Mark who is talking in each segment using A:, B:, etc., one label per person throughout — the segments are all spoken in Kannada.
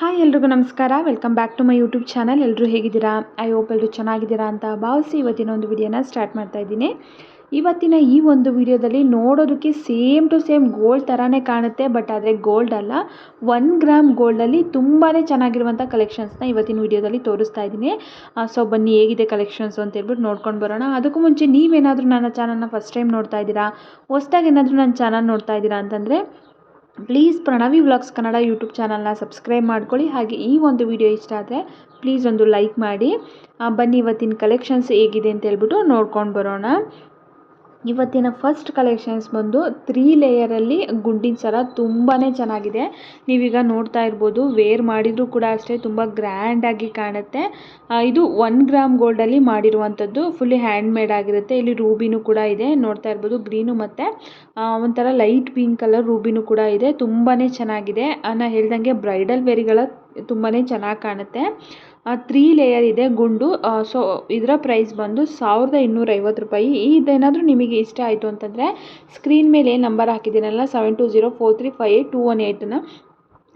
A: ಹಾಯ್ ಎಲ್ರಿಗೂ ನಮಸ್ಕಾರ. Welcome back to my YouTube channel. ಎಲ್ಲರೂ ಹೇಗಿದ್ದೀರಾ? ಐ ಹೋಪ್ ಎಲ್ಲರೂ ಚೆನ್ನಾಗಿದ್ದೀರಾ ಅಂತ ಭಾವಿಸಿ ಇವತ್ತಿನ ಒಂದು ವಿಡಿಯೋನ ಸ್ಟಾರ್ಟ್ ಮಾಡ್ತಾ ಇದ್ದೀನಿ. ಇವತ್ತಿನ ಈ ಒಂದು ವಿಡಿಯೋದಲ್ಲಿ ನೋಡೋದಕ್ಕೆ ಸೇಮ್ ಟು ಸೇಮ್ ಗೋಲ್ಡ್ ಥರನೇ ಕಾಣುತ್ತೆ, ಬಟ್ ಆದರೆ ಗೋಲ್ಡ್ ಅಲ್ಲ. 1 ಗ್ರಾಮ್ ಗೋಲ್ಡಲ್ಲಿ ತುಂಬಾ ಚೆನ್ನಾಗಿರುವಂಥ ಕಲೆಕ್ಷನ್ಸ್ನ ಇವತ್ತಿನ ವಿಡಿಯೋದಲ್ಲಿ ತೋರಿಸ್ತಾ ಇದ್ದೀನಿ. ಸೊ ಬನ್ನಿ ಹೇಗಿದೆ ಕಲೆಕ್ಷನ್ಸು ಅಂತ ಹೇಳ್ಬಿಟ್ಟು ನೋಡ್ಕೊಂಡು ಬರೋಣ. ಅದಕ್ಕೂ ಮುಂಚೆ ನೀವೇನಾದರೂ ನನ್ನ ಚಾನಲ್ನ ಫಸ್ಟ್ ಟೈಮ್ ನೋಡ್ತಾ ಇದ್ದೀರಾ, ಹೊಸದಾಗಿ ಏನಾದರೂ ನನ್ನ ಚಾನಲ್ ನೋಡ್ತಾ ಇದ್ದೀರಾ ಅಂತಂದರೆ please Pranavi vlogs Kannada YouTube ಚಾನಲ್ನ ಸಬ್ಸ್ಕ್ರೈಬ್ ಮಾಡ್ಕೊಳ್ಳಿ. ಹಾಗೆ ಈ ಒಂದು ವಿಡಿಯೋ ಇಷ್ಟ ಆದರೆ ಪ್ಲೀಸ್ ಒಂದು ಲೈಕ್ ಮಾಡಿ. ಬನ್ನಿ ಇವತ್ತಿನ ಕಲೆಕ್ಷನ್ಸ್ ಹೇಗಿದೆ ಅಂತ ಹೇಳ್ಬಿಟ್ಟು ನೋಡ್ಕೊಂಡು ಬರೋಣ. ಇವತ್ತಿನ ಫಸ್ಟ್ ಕಲೆಕ್ಷನ್ಸ್ ಬಂದು 3 ಲೇಯರಲ್ಲಿ ಗುಂಡಿನ ಸರ ತುಂಬಾ ಚೆನ್ನಾಗಿದೆ. ನೀವೀಗ ನೋಡ್ತಾ ಇರ್ಬೋದು, ವೇರ್ ಮಾಡಿದರೂ ಕೂಡ ಅಷ್ಟೇ ತುಂಬ ಗ್ರ್ಯಾಂಡಾಗಿ ಕಾಣುತ್ತೆ. ಇದು 1 ಗ್ರಾಮ್ ಗೋಲ್ಡಲ್ಲಿ ಮಾಡಿರುವಂಥದ್ದು, ಫುಲ್ಲಿ ಹ್ಯಾಂಡ್ ಮೇಡ್ ಆಗಿರುತ್ತೆ. ಇಲ್ಲಿ ರೂಬಿನೂ ಕೂಡ ಇದೆ, ನೋಡ್ತಾ ಇರ್ಬೋದು. ಗ್ರೀನು ಮತ್ತು ಒಂಥರ ಲೈಟ್ ಪಿಂಕ್ ಕಲರ್ ರೂಬಿನೂ ಕೂಡ ಇದೆ. ತುಂಬಾ ಚೆನ್ನಾಗಿದೆ. ನಾನು ಹೇಳ್ದಂಗೆ ಬ್ರೈಡಲ್ ವೇರಿಗಳ ತುಂಬಾ ಚೆನ್ನಾಗಿ ಕಾಣುತ್ತೆ. 3 ಲೇಯರ್ ಇದೆ ಗುಂಡು. ಸೊ ಇದರ ಪ್ರೈಸ್ ಬಂದು 1250 ರೂಪಾಯಿ. ಇದೇನಾದರೂ ನಿಮಗೆ ಇಷ್ಟ ಆಯಿತು ಅಂತಂದರೆ ಸ್ಕ್ರೀನ್ ಮೇಲೆ ನಂಬರ್ ಹಾಕಿದ್ದೀನಲ್ಲ 7204358218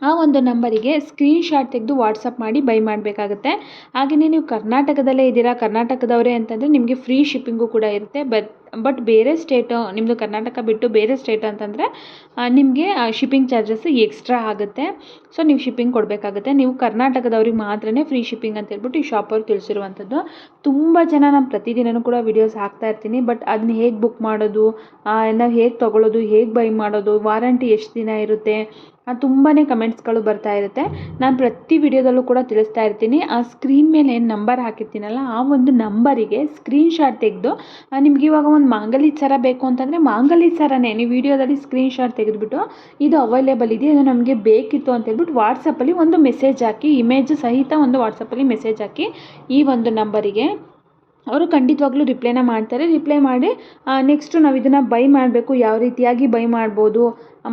A: ಆ ಒಂದು ನಂಬರಿಗೆ ಸ್ಕ್ರೀನ್ಶಾಟ್ ತೆಗೆದು ವಾಟ್ಸಪ್ ಮಾಡಿ ಬೈ ಮಾಡಬೇಕಾಗುತ್ತೆ. ಹಾಗೆಯೇ ನೀವು ಕರ್ನಾಟಕದಲ್ಲೇ ಇದ್ದೀರಾ, ಕರ್ನಾಟಕದವರೇ ಅಂತಂದರೆ ನಿಮಗೆ ಫ್ರೀ ಶಿಪ್ಪಿಂಗು ಕೂಡ ಇರುತ್ತೆ. ಬಟ್ ಬೇರೆ ಸ್ಟೇಟು, ನಿಮ್ಮದು ಕರ್ನಾಟಕ ಬಿಟ್ಟು ಬೇರೆ ಸ್ಟೇಟ್ ಅಂತಂದರೆ ನಿಮಗೆ ಶಿಪ್ಪಿಂಗ್ ಚಾರ್ಜಸ್ ಎಕ್ಸ್ಟ್ರಾ ಆಗುತ್ತೆ. ಸೊ ನೀವು ಶಿಪ್ಪಿಂಗ್ ಕೊಡಬೇಕಾಗುತ್ತೆ. ನೀವು ಕರ್ನಾಟಕದವ್ರಿಗೆ ಮಾತ್ರನೇ ಫ್ರೀ ಶಿಪ್ಪಿಂಗ್ ಅಂತ ಹೇಳ್ಬಿಟ್ಟು ಈ ಶಾಪವ್ರು ತಿಳಿಸಿರುವಂಥದ್ದು. ತುಂಬ ಜನ ನಾನು ಪ್ರತಿದಿನವೂ ಕೂಡ ವೀಡಿಯೋಸ್ ಹಾಕ್ತಾ ಇರ್ತೀನಿ, ಬಟ್ ಅದನ್ನ ಹೇಗೆ ಬುಕ್ ಮಾಡೋದು, ನಾವು ಹೇಗೆ ತೊಗೊಳ್ಳೋದು, ಹೇಗೆ ಬೈ ಮಾಡೋದು, ವಾರಂಟಿ ಎಷ್ಟು ದಿನ ಇರುತ್ತೆ, ತುಂಬಾ ಕಮೆಂಟ್ಸ್ಗಳು ಬರ್ತಾ ಇರುತ್ತೆ. ನಾನು ಪ್ರತಿ ವಿಡಿಯೋದಲ್ಲೂ ಕೂಡ ತಿಳಿಸ್ತಾ ಇರ್ತೀನಿ. ಆ ಸ್ಕ್ರೀನ್ ಮೇಲೆ ಏನು ನಂಬರ್ ಹಾಕಿರ್ತೀನಲ್ಲ ಆ ಒಂದು ನಂಬರಿಗೆ ಸ್ಕ್ರೀನ್ಶಾಟ್ ತೆಗೆದು, ನಿಮ್ಗೆ ಇವಾಗ ಒಂದು ಮಾಂಗಲ್ಯ ಸರ ಬೇಕು ಅಂತಂದರೆ ಮಾಂಗಲ್ಯ ಸರನೇ ನೀವು ವಿಡಿಯೋದಲ್ಲಿ ಸ್ಕ್ರೀನ್ಶಾಟ್ ತೆಗೆದುಬಿಟ್ಟು ಇದು ಅವೈಲೇಬಲ್ ಇದೆ, ಇದು ನಮಗೆ ಬೇಕಿತ್ತು ಅಂತ ಹೇಳ್ಬಿಟ್ಟು ವಾಟ್ಸಪ್ಪಲ್ಲಿ ಒಂದು ಮೆಸೇಜ್ ಹಾಕಿ, ಇಮೇಜ್ ಸಹಿತ ಒಂದು ವಾಟ್ಸಪ್ಪಲ್ಲಿ ಮೆಸೇಜ್ ಹಾಕಿ ಈ ಒಂದು ನಂಬರಿಗೆ ಅವರು ಖಂಡಿತವಾಗ್ಲೂ ರಿಪ್ಲೈನ ಮಾಡ್ತಾರೆ. ರಿಪ್ಲೈ ಮಾಡಿ ನೆಕ್ಸ್ಟು ನಾವು ಇದನ್ನು ಬೈ ಮಾಡಬೇಕು, ಯಾವ ರೀತಿಯಾಗಿ ಬೈ ಮಾಡ್ಬೋದು,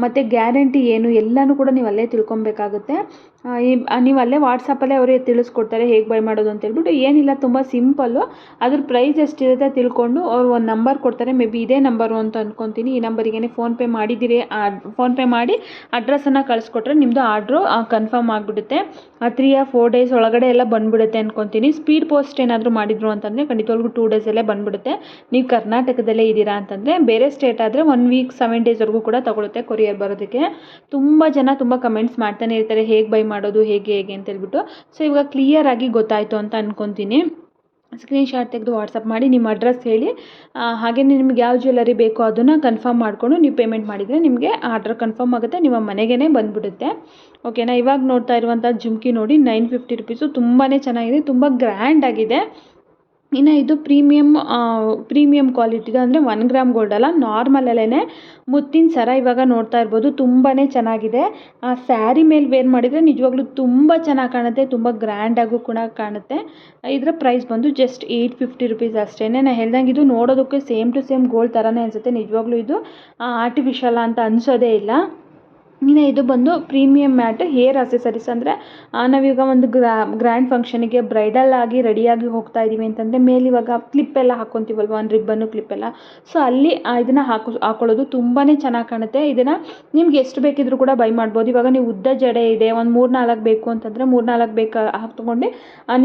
A: ಮತ್ತು ಗ್ಯಾರಂಟಿ ಏನು ಎಲ್ಲನೂ ಕೂಡ ನೀವು ಅಲ್ಲೇ ತಿಳ್ಕೊಬೇಕಾಗುತ್ತೆ. ನೀವು ಅಲ್ಲೇ ವಾಟ್ಸಪ್ಪಲ್ಲೇ ಅವರೇ ತಿಳಿಸ್ಕೊಡ್ತಾರೆ ಹೇಗೆ ಬೈ ಮಾಡೋದು ಅಂತ ಹೇಳ್ಬಿಟ್ಟು. ಏನಿಲ್ಲ, ತುಂಬ ಸಿಂಪಲ್ಲು. ಅದ್ರ ಪ್ರೈಸ್ ಎಷ್ಟಿರುತ್ತೆ ತಿಳ್ಕೊಂಡು ಅವ್ರು ಒಂದು ನಂಬರ್ ಕೊಡ್ತಾರೆ. ಮೇ ಬಿ ಇದೇ ನಂಬರು ಅಂತ ಅಂದ್ಕೊತೀನಿ. ಈ ನಂಬರಿಗೇ ಫೋನ್ಪೇ ಮಾಡಿದ್ದೀರಿ, ಫೋನ್ಪೇ ಮಾಡಿ ಅಡ್ರೆಸ್ಸನ್ನು ಕಳಿಸ್ಕೊಟ್ರೆ ನಿಮ್ಮದು ಆರ್ಡ್ರು ಕನ್ಫರ್ಮ್ ಆಗಿಬಿಡುತ್ತೆ. 3 or 4 ಡೇಸ್ ಒಳಗಡೆ ಎಲ್ಲ ಬಂದುಬಿಡುತ್ತೆ ಅಂದ್ಕೊತೀನಿ. ಸ್ಪೀಡ್ ಪೋಸ್ಟ್ ಏನಾದರೂ ಮಾಡಿದ್ರು ಅಂತಂದರೆ ಖಂಡಿತವಾಗ್ಲೂ 2 ಡೇಸಲ್ಲೇ ಬಂದುಬಿಡುತ್ತೆ. ನೀವು ಕರ್ನಾಟಕದಲ್ಲೇ ಇದ್ದೀರಾ ಅಂತಂದರೆ, ಬೇರೆ ಸ್ಟೇಟ್ ಆದರೆ 1 ವೀಕ್ 7 ಡೇಸ್ವರೆಗೂ ಕೂಡ ತಗೊಳುತ್ತೆ ಕೊರಿಯರ್ ಬರೋದಕ್ಕೆ. ತುಂಬ ಜನ ತುಂಬ ಕಮೆಂಟ್ಸ್ ಮಾಡ್ತಾನೆ ಇರ್ತಾರೆ ಹೇಗೆ ಬೈ ಮಾಡೋದು, ಹೇಗೆ ಅಂತ ಹೇಳ್ಬಿಟ್ಟು. ಸೊ ಇವಾಗ ಕ್ಲಿಯರ್ ಆಗಿ ಗೊತ್ತಾಯಿತು ಅಂತ ಅಂದ್ಕೊತೀನಿ. ಸ್ಕ್ರೀನ್ಶಾಟ್ ತೆಗೆದು ವಾಟ್ಸಪ್ ಮಾಡಿ ನಿಮ್ಮ ಅಡ್ರೆಸ್ ಹೇಳಿ, ಹಾಗೆಯೇ ನಿಮ್ಗೆ ಯಾವ ಜ್ಯುವೆಲ್ಲರಿ ಬೇಕೋ ಅದನ್ನು ಕನ್ಫರ್ಮ್ ಮಾಡಿಕೊಂಡು ನೀವು ಪೇಮೆಂಟ್ ಮಾಡಿದರೆ ನಿಮಗೆ ಆರ್ಡರ್ ಕನ್ಫರ್ಮ್ ಆಗುತ್ತೆ, ನಿಮ್ಮ ಮನೆಗೇ ಬಂದುಬಿಡುತ್ತೆ. ಓಕೆನಾ. ಇವಾಗ ನೋಡ್ತಾ ಇರುವಂಥ ಜುಮ್ಕಿ ನೋಡಿ 950 ರುಪೀಸು. ತುಂಬಾ ಚೆನ್ನಾಗಿದೆ, ತುಂಬ ಗ್ರ್ಯಾಂಡ್ ಆಗಿದೆ. ಇನ್ನು ಇದು ಪ್ರೀಮಿಯಮ್ ಕ್ವಾಲಿಟಿದು, ಅಂದರೆ 1 ಗ್ರಾಮ್ ಗೋಲ್ಡ್ ಅಲ್ಲ, ನಾರ್ಮಲಲ್ಲೇ ಮುತ್ತಿನ ಸರ. ಇವಾಗ ನೋಡ್ತಾ ಇರ್ಬೋದು, ತುಂಬಾ ಚೆನ್ನಾಗಿದೆ. ಸ್ಯಾರಿ ಮೇಲೆ ವೇರ್ ಮಾಡಿದರೆ ನಿಜವಾಗ್ಲೂ ತುಂಬ ಚೆನ್ನಾಗಿ ಕಾಣುತ್ತೆ, ತುಂಬ ಗ್ರ್ಯಾಂಡಾಗೂ ಕೂಡ ಕಾಣುತ್ತೆ. ಇದರ ಪ್ರೈಸ್ ಬಂದು ಜಸ್ಟ್ 850 ರುಪೀಸ್ ಅಷ್ಟೇ. ನಾನು ಹೇಳ್ದಂಗೆ ಇದು ನೋಡೋದಕ್ಕೆ ಸೇಮ್ ಟು ಸೇಮ್ ಗೋಲ್ಡ್ ಥರನೇ ಅನಿಸುತ್ತೆ. ನಿಜವಾಗ್ಲೂ ಇದು ಆರ್ಟಿಫಿಷಿಯಲ್ ಅಂತ ಅನಿಸೋದೇ ಇಲ್ಲ. ಇನ್ನು ಇದು ಬಂದು ಪ್ರೀಮಿಯಮ್ ಮ್ಯಾಟ್ ಹೇರ್ ಅಸೆಸರೀಸ್. ಅಂದರೆ ನಾವೀಗ ಒಂದು ಗ್ರ್ಯಾಂಡ್ ಫಂಕ್ಷನಿಗೆ ಬ್ರೈಡಲ್ ಆಗಿ ರೆಡಿಯಾಗಿ ಹೋಗ್ತಾ ಇದ್ದೀವಿ ಅಂತಂದರೆ ಮೇಲೆ ಇವಾಗ ಕ್ಲಿಪ್ಪೆಲ್ಲ ಹಾಕ್ಕೊತೀವಲ್ವ, ಒಂದು ರಿಬ್ಬನ್ನು ಕ್ಲಿಪ್ಪೆಲ್ಲ. ಸೊ ಅಲ್ಲಿ ಇದನ್ನು ಹಾಕೊಳ್ಳೋದು ತುಂಬಾ ಚೆನ್ನಾಗಿ ಕಾಣುತ್ತೆ. ಇದನ್ನು ನಿಮ್ಗೆ ಎಷ್ಟು ಬೇಕಿದ್ರೂ ಕೂಡ ಬೈ ಮಾಡ್ಬೋದು. ಇವಾಗ ನೀವು ಉದ್ದ ಜಡೆ ಇದೆ, ಒಂದು 3-4 ಬೇಕು ಅಂತಂದರೆ 3-4 ಬೇಕು ಹಾಕ್ಕೊಂಡು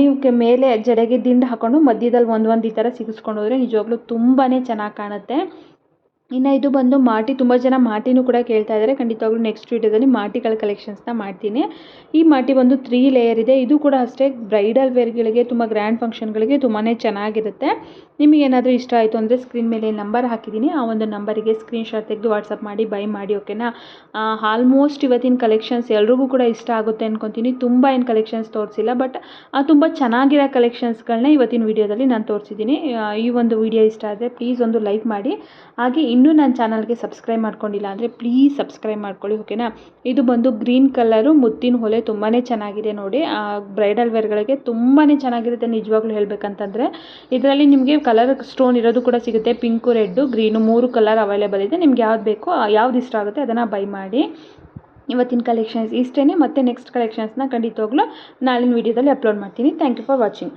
A: ನೀವು ಮೇಲೆ ಜಡೆಗೆ ದಿಂಡು ಹಾಕ್ಕೊಂಡು ಮಧ್ಯದಲ್ಲಿ ಒಂದು ಈ ಥರ ಸಿಗಿಸ್ಕೊಂಡು ಹೋದರೆ ನಿಜವಾಗ್ಲೂ ತುಂಬಾ ಚೆನ್ನಾಗಿ ಕಾಣುತ್ತೆ. ಇನ್ನು ಇದು ಬಂದು ಮಾಟಿ. ತುಂಬ ಜನ ಮಾಟಿನೂ ಕೂಡ ಕೇಳ್ತಾ ಇದ್ದಾರೆ. ಖಂಡಿತವಾಗ್ಲೂ ನೆಕ್ಸ್ಟ್ ವೀಡಿಯೋದಲ್ಲಿ ಮಾಟಿಗಳ ಕಲೆಕ್ಷನ್ಸ್ನ ಮಾಡ್ತೀನಿ. ಈ ಮಾಟಿ ಬಂದು 3 ಲೇಯರ್ ಇದೆ. ಇದು ಕೂಡ ಅಷ್ಟೇ ಬ್ರೈಡಲ್ ವೇರ್ಗಳಿಗೆ, ತುಂಬ ಗ್ರ್ಯಾಂಡ್ ಫಂಕ್ಷನ್ಗಳಿಗೆ ತುಂಬಾ ಚೆನ್ನಾಗಿರುತ್ತೆ. ನಿಮಗೇನಾದರೂ ಇಷ್ಟ ಆಯಿತು ಅಂದರೆ ಸ್ಕ್ರೀನ್ ಮೇಲೆ ನಂಬರ್ ಹಾಕಿದ್ದೀನಿ, ಆ ಒಂದು ನಂಬರಿಗೆ ಸ್ಕ್ರೀನ್ಶಾಟ್ ತೆಗೆದು ವಾಟ್ಸಪ್ ಮಾಡಿ ಬೈ ಮಾಡಿ. ಓಕೆನಾ. ಆಲ್ಮೋಸ್ಟ್ ಇವತ್ತಿನ ಕಲೆಕ್ಷನ್ಸ್ ಎಲ್ರಿಗೂ ಕೂಡ ಇಷ್ಟ ಆಗುತ್ತೆ ಅಂದ್ಕೊತೀನಿ. ತುಂಬ ಏನು ಕಲೆಕ್ಷನ್ಸ್ ತೋರಿಸಿಲ್ಲ, ಬಟ್ ತುಂಬ ಚೆನ್ನಾಗಿರೋ ಕಲೆಕ್ಷನ್ಸ್ಗಳನ್ನ ಇವತ್ತಿನ ವೀಡಿಯೋದಲ್ಲಿ ನಾನು ತೋರಿಸಿದ್ದೀನಿ. ಈ ಒಂದು ವಿಡಿಯೋ ಇಷ್ಟ ಆದರೆ ಪ್ಲೀಸ್ ಒಂದು ಲೈಕ್ ಮಾಡಿ. ಹಾಗೆ ಇನ್ನೂ ನನ್ನ ಚಾನಲ್ಗೆ ಸಬ್ಸ್ಕ್ರೈಬ್ ಮಾಡ್ಕೊಂಡಿಲ್ಲ ಅಂದರೆ ಪ್ಲೀಸ್ ಸಬ್ಸ್ಕ್ರೈಬ್ ಮಾಡ್ಕೊಳ್ಳಿ. ಓಕೆನಾ. ಇದು ಬಂದು ಗ್ರೀನ್ ಕಲರು ಮುತ್ತಿನ ಹೊಲೆ, ತುಂಬಾ ಚೆನ್ನಾಗಿದೆ ನೋಡಿ. ಬ್ರೈಡಲ್ ವೇರ್ಗಳಿಗೆ ತುಂಬಾ ಚೆನ್ನಾಗಿರುತ್ತೆ ನಿಜವಾಗ್ಲೂ ಹೇಳಬೇಕಂತಂದರೆ. ಇದರಲ್ಲಿ ನಿಮಗೆ ಕಲರ್ ಸ್ಟೋನ್ ಇರೋದು ಕೂಡ ಸಿಗುತ್ತೆ. Pink, red, green 3 colour available ಇದೆ. ನಿಮ್ಗೆ ಯಾವ್ದು ಬೇಕೋ ಯಾವ್ದು ಇಷ್ಟ ಆಗುತ್ತೆ ಅದನ್ನು ಬೈ ಮಾಡಿ. ಇವತ್ತಿನ ಕಲೆಕ್ಷನ್ಸ್ ಇಷ್ಟೇ. ಮತ್ತು ನೆಕ್ಸ್ಟ್ ಕಲೆಕ್ಷನ್ಸ್ನ ಖಂಡಿತವಾಗ್ಲೂ ನಾಳಿನ ವೀಡಿಯೋದಲ್ಲಿ ಅಪ್ಲೋಡ್ ಮಾಡ್ತೀನಿ. Thank you for watching.